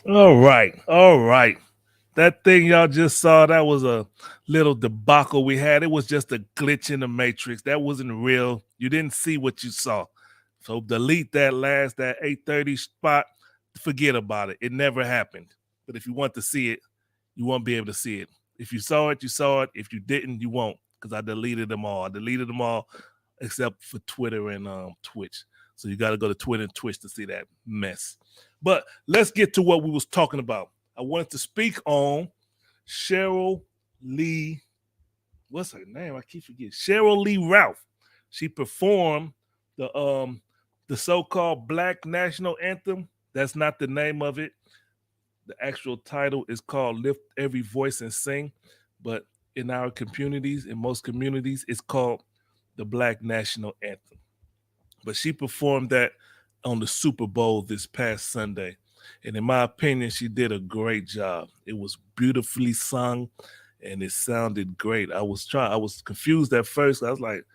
All right. All right. That thing y'all just saw, that was a little debacle we had. It was just a glitch in the matrix. That wasn't real. You didn't see what you saw. So delete that 8:30 spot. Forget about it. It never happened. But if you want to see it, you won't be able to see it. If you saw it, you saw it. If you didn't, you won't, because I deleted them all. I deleted them all except for Twitter and Twitch. So you got to go to Twitter and Twitch to see that mess. But let's get to what we was talking about. I wanted to speak on Cheryl Lee. What's her name? I keep forgetting. Cheryl Lee Ralph. She performed the so-called Black National Anthem. That's not the name of it. The actual title is called Lift Every Voice and Sing. But in our communities, in most communities, it's called the Black National Anthem. But she performed that on the Super Bowl this past Sunday. And in my opinion, she did a great job. It was beautifully sung and it sounded great. I was confused at first. I was like,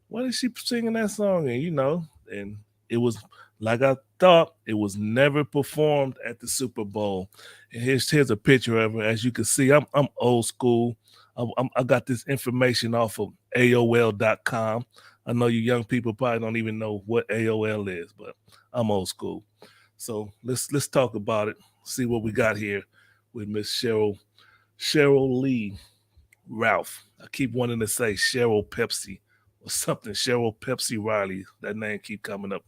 what is she singing that song? And it was like I thought. It was never performed at the Super Bowl. And here's a picture of her. As you can see, I'm old school. I got this information off of AOL.com. I know you young people probably don't even know what AOL is, but I'm old school. So let's talk about it. See what we got here with Miss Cheryl Lee Ralph. I keep wanting to say Cheryl Pepsi or something. Cheryl Pepsi Riley. That name keep coming up,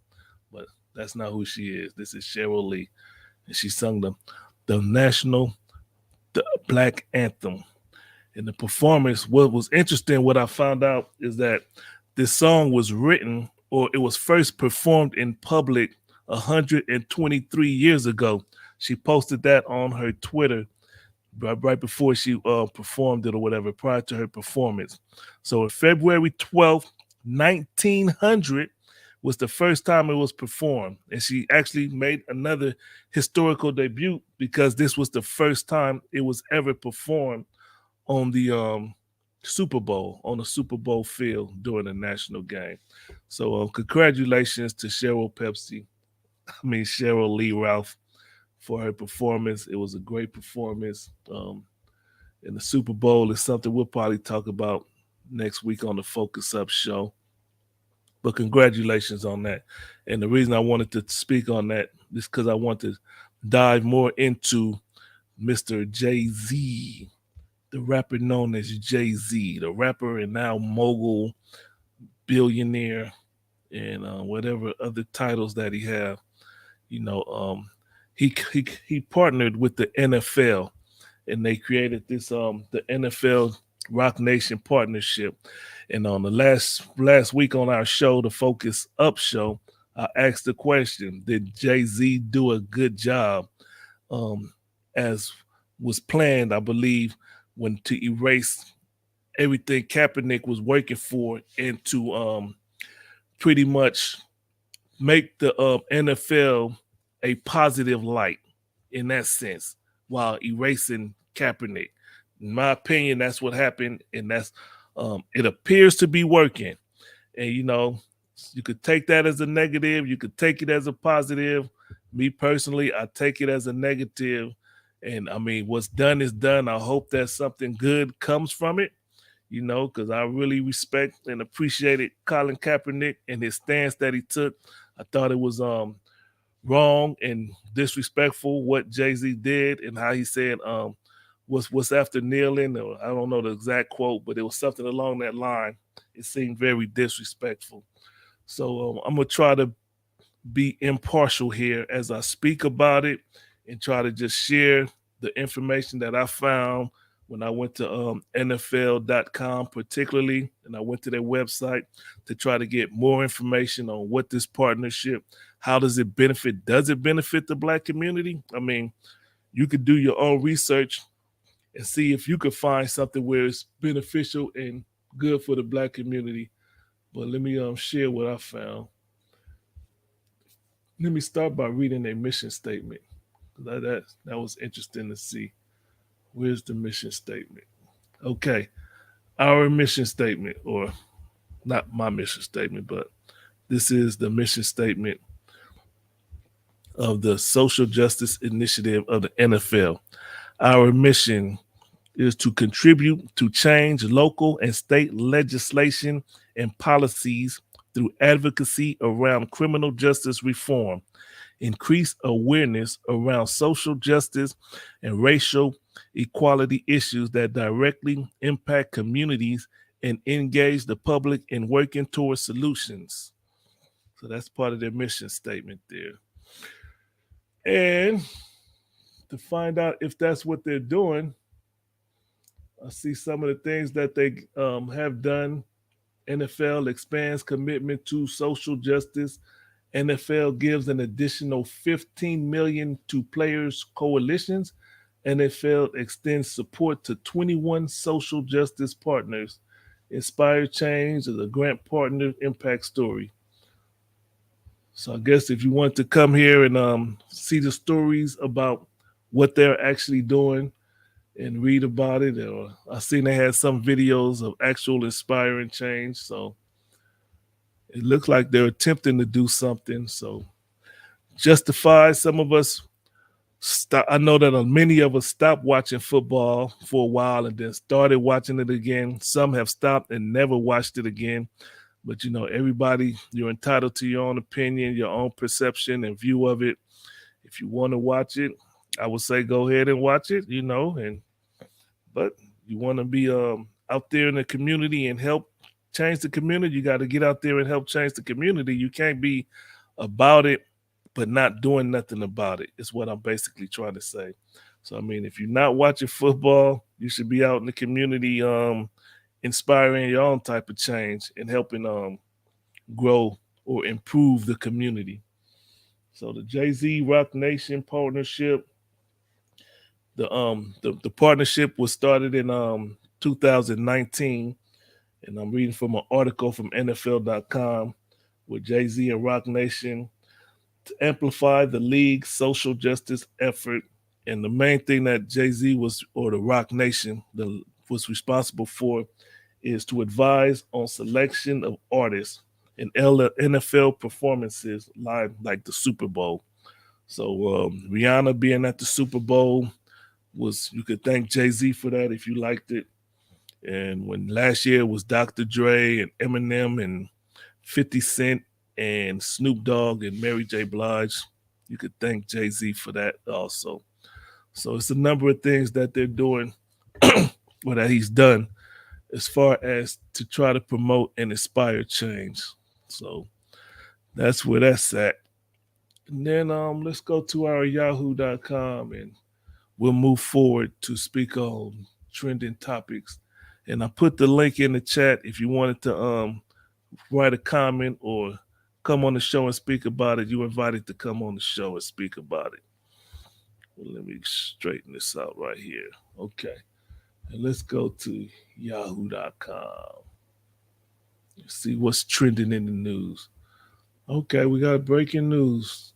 but that's not who she is. This is Cheryl Lee, and she sung the national the Black Anthem. In the performance, what was interesting, what I found out is that this song was written, or it was first performed in public 123 years ago. She posted that on her Twitter right before she performed it or whatever, prior to her performance. So February 12th, 1900 was the first time it was performed. And she actually made another historical debut because this was the first time it was ever performed on the Super Bowl, on the Super Bowl field during the national game. So congratulations to Cheryl Lee Ralph for her performance. It was a great performance. And the Super Bowl is something we'll probably talk about next week on the Focus Up show. But congratulations on that. And the reason I wanted to speak on that is because I want to dive more into Mr. Jay-Z, the rapper known as Jay-Z, the rapper and now mogul, billionaire, and whatever other titles that he have. You know, he partnered with the NFL, and they created this the NFL Rock Nation partnership. And on the last week on our show, the Focus Up show, I asked the question: did Jay Z do a good job, um, as was planned? I believe when to erase everything Kaepernick was working for and to pretty much make the NFL a positive light in that sense while erasing Kaepernick. In my opinion, that's what happened, and that's it appears to be working. And you could take that as a negative, you could take it as a positive. Me personally, I take it as a negative. And I mean, what's done is done. I hope that something good comes from it, because I really respect and appreciated Colin Kaepernick and his stance that he took. I thought it was wrong and disrespectful what Jay-Z did and how he said what's after kneeling, or I don't know the exact quote, but it was something along that line. It seemed very disrespectful. So I'm gonna try to be impartial here as I speak about it and try to just share the information that I found when I went to NFL.com particularly, and I went to their website to try to get more information on what this partnership, how does it benefit? Does it benefit the Black community? I mean, you could do your own research and see if you could find something where it's beneficial and good for the Black community. But let me share what I found. Let me start by reading their mission statement. That was interesting to see. Where's the mission statement? Okay, our mission statement, or not my mission statement, but this is the mission statement of the Social Justice Initiative of the NFL. Our mission is to contribute to change local and state legislation and policies through advocacy around criminal justice reform, increase awareness around social justice and racial equality issues that directly impact communities, and engage the public in working towards solutions. So that's part of their mission statement there. And to find out if that's what they're doing, I see some of the things that they have done. NFL expands commitment to social justice. NFL gives an additional 15 million to players coalitions. NFL extends support to 21 social justice partners. Inspire Change is a grant partner impact story. So I guess if you want to come here and see the stories about what they're actually doing and read about it, or I seen they had some videos of actual inspiring change. So it looks like they're attempting to do something. So justified. Some of us stop. I know that many of us stopped watching football for a while and then started watching it again. Some have stopped and never watched it again. But you know, everybody, you're entitled to your own opinion, your own perception and view of it. If you want to watch it, I would say go ahead and watch it. You know, and but you want to be out there in the community and help change the community. You got to get out there and help change the community. You can't be about it but not doing nothing about it. Is what I'm basically trying to say. So I mean, if you're not watching football, you should be out in the community, inspiring your own type of change and helping grow or improve the community. So the Jay-Z Rock Nation partnership, the partnership was started in 2019, and I'm reading from an article from NFL.com with Jay-Z and Rock Nation to amplify the league's social justice effort. And the main thing that Jay-Z was, or the Rock Nation was responsible for, is to advise on selection of artists in NFL performances like the Super Bowl. So Rihanna being at the Super Bowl was, you could thank Jay-Z for that if you liked it. And when last year was Dr. Dre and Eminem and 50 Cent and Snoop Dogg and Mary J. Blige, you could thank Jay-Z for that also. So it's a number of things that they're doing or that he's done as far as to try to promote and inspire change. So that's where that's at. And then let's go to our yahoo.com and we'll move forward to speak on trending topics. And I put the link in the chat if you wanted to write a comment or come on the show and speak about it. You're invited to come on the show and speak about it. Well, let me straighten this out right here. Okay. And let's go to yahoo.com. See what's trending in the news. Okay, we got breaking news.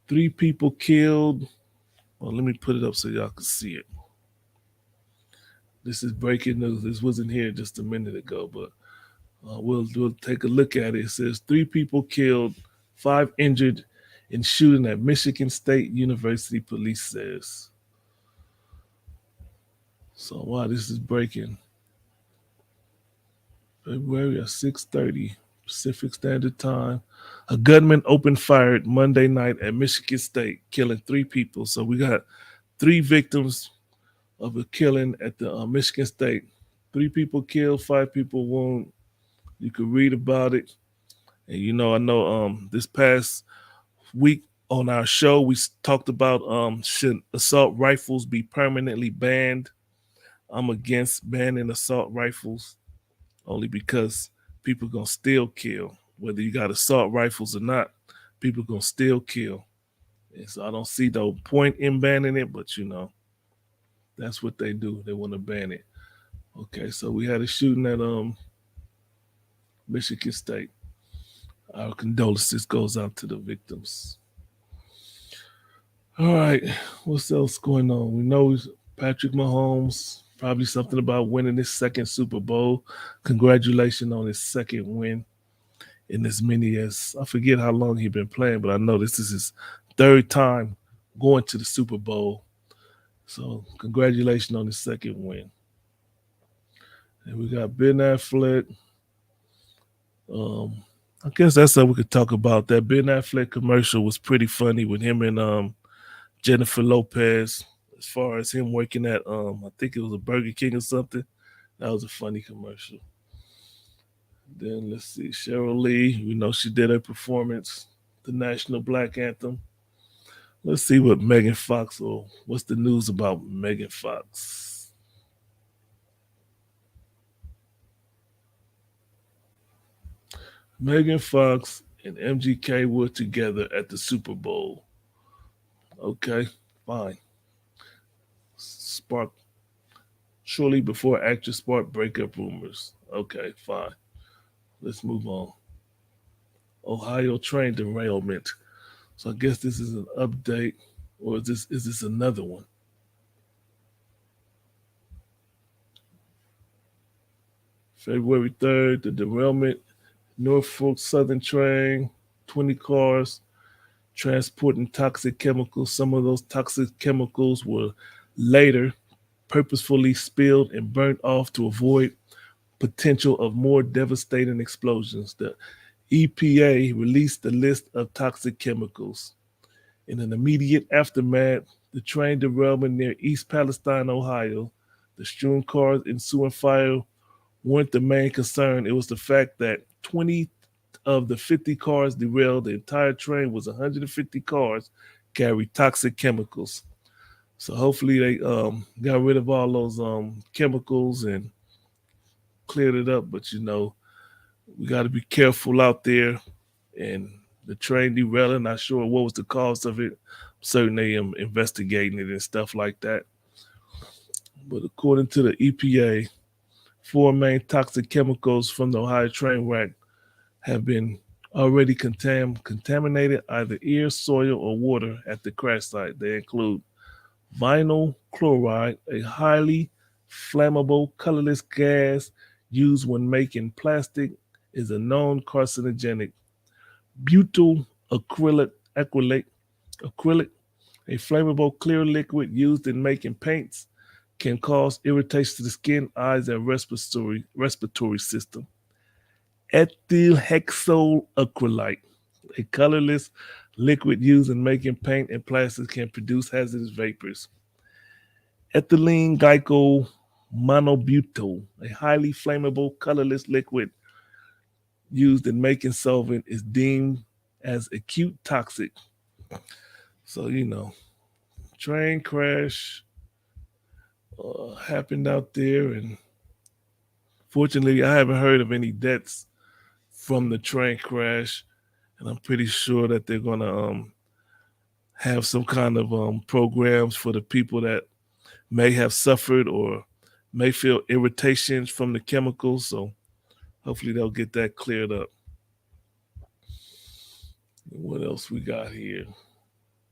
3 people killed. Well, let me put it up so y'all can see it. This is breaking news. This wasn't here just a minute ago, but we'll take a look at it. It says 3 people killed, 5 injured in shooting at Michigan State University, police says. So, wow, this is breaking. February at 6:30 Pacific Standard Time. A gunman opened fire Monday night at Michigan State, killing 3 people. So we got 3 victims of a killing at the Michigan State. 3 people killed, 5 people wounded. You could read about it. And you know, I know this past week on our show we talked about should assault rifles be permanently banned. I'm against banning assault rifles only because people gonna still kill. Whether you got assault rifles or not, people gonna still kill. And so I don't see no point in banning it, but you know, that's what they do. They want to ban it. Okay, so we had a shooting at Michigan State. Our condolences goes out to the victims. All right, what's else going on? We know Patrick Mahomes, probably something about winning his second Super Bowl. Congratulations on his second win. in as many as I forget how long he's been playing, but I know this is his third time going to the Super Bowl. So congratulations on the second win. And we got Ben Affleck. Um, I guess that's all we could talk about. That Ben Affleck commercial was pretty funny with him and Jennifer Lopez. As far as him working at I think it was a Burger King or something. That was a funny commercial. Then let's see, Cheryl Lee. We know she did her performance, the national black anthem. Let's see what Megan Fox or what's the news about Megan Fox. Megan Fox and MGK were together at the Super Bowl. Okay, fine. Spark shortly before actress sparked breakup rumors. Okay, fine. Let's move on. Ohio train derailment. So I guess this is an update, or is this another one? February 3rd, the derailment, Norfolk Southern train, 20 cars transporting toxic chemicals. Some of those toxic chemicals were later purposefully spilled and burnt off to avoid potential of more devastating explosions. The EPA released the list of toxic chemicals. In an immediate aftermath, the train derailment near East Palestine, Ohio, the strewn cars ensuing fire weren't the main concern. It was the fact that 20 of the 50 cars derailed. The entire train was 150 cars carried toxic chemicals. So hopefully they got rid of all those chemicals and cleared it up. But we got to be careful out there. And the train derailing, not sure what was the cause of it. Certainly investigating it and stuff like that. But according to the EPA, four main toxic chemicals from the Ohio train wreck have been already contaminated either air, soil, or water at the crash site. They include vinyl chloride, a highly flammable, colorless gas used when making plastic, is a known carcinogenic. Butyl acrylic, a flammable clear liquid used in making paints, can cause irritation to the skin, eyes, and respiratory system. Ethyl hexylacrylate, a colorless liquid used in making paint and plastics, can produce hazardous vapors. Ethylene glycol monobutyl, a highly flammable, colorless liquid used in making solvent, is deemed as acute toxic. So, train crash happened out there, and fortunately, I haven't heard of any deaths from the train crash, and I'm pretty sure that they're gonna have some kind of programs for the people that may have suffered or may feel irritations from the chemicals. So hopefully they'll get that cleared up. What else we got here?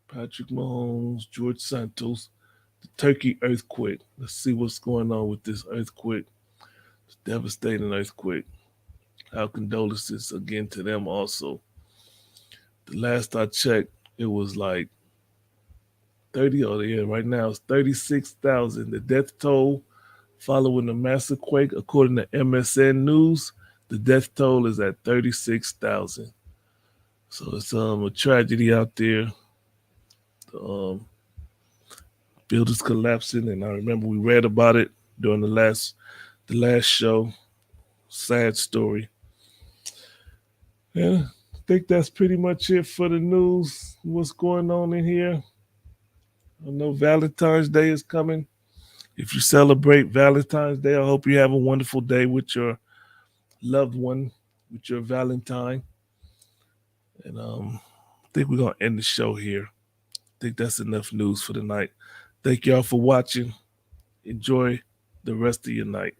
Patrick Mahomes, George Santos, the Turkey earthquake. Let's see what's going on with this earthquake. It's a devastating earthquake. Our condolences again to them also. The last I checked, it was like 30, oh yeah, right now it's 36,000. The death toll following the massive quake, according to MSN News, the death toll is at 36,000. So it's a tragedy out there. Um, buildings collapsing, and I remember we read about it during the last show. Sad story. Yeah, I think that's pretty much it for the news. What's going on in here? I know Valentine's Day is coming. If you celebrate Valentine's Day, I hope you have a wonderful day with your loved one, with your Valentine. And I think we're gonna end the show here. I think that's enough news for the night. Thank y'all for watching. Enjoy the rest of your night.